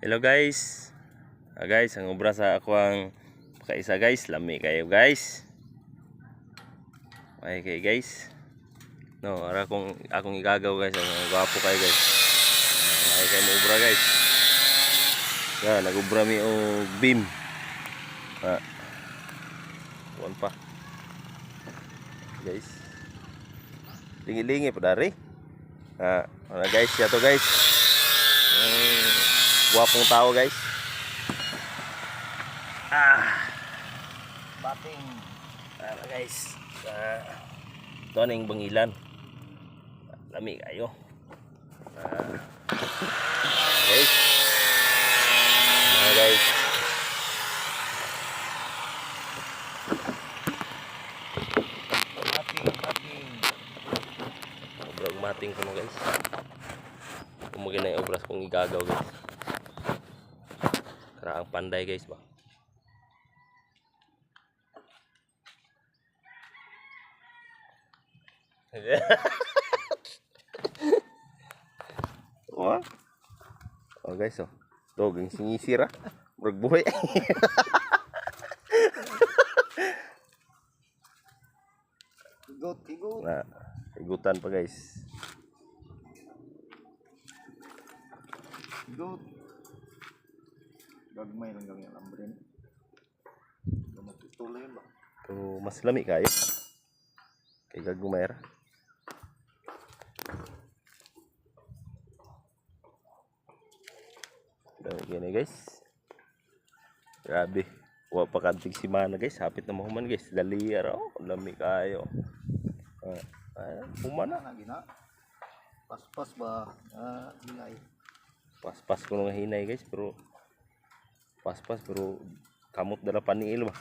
Hello guys. Guys, ang obra sa ako ang pakaisa guys, lami kayo guys. Okay guys. No, ara akong igagaw guys, ang gwapo kayo guys. Ay kayo mo obra guys. Ya, nagobra mi og beam. Kuan pa. Guys. Lingi-lingi pa dari. Guys, ya to guys. Guwapong tao guys. Bating. Guys. Ito na yung bangilan. Lami kayo. Guys. Guys. Mating. Obrang mating ko guys. Kumagin na yung obras kong igagaw guys. Karaang panday guys ba. Oh guys, oh. Dog ang singisira. Berbuhay. Igot. Nah, igutan pa guys. Igot. Gagmay lang gawin alam rin. Magtutuloy yun ba? Pero mas lami kayo. Kay gagumay ra. Gini guys. Grabe. Wa pa kantig si mana guys. Hapit na mahuman guys. Dali ara. Lami kayo. Human na. Pas-pas ba? Hinay. Pas-pas ko nung hinay guys. Pero pas-pas pero kamot dala paniil ba.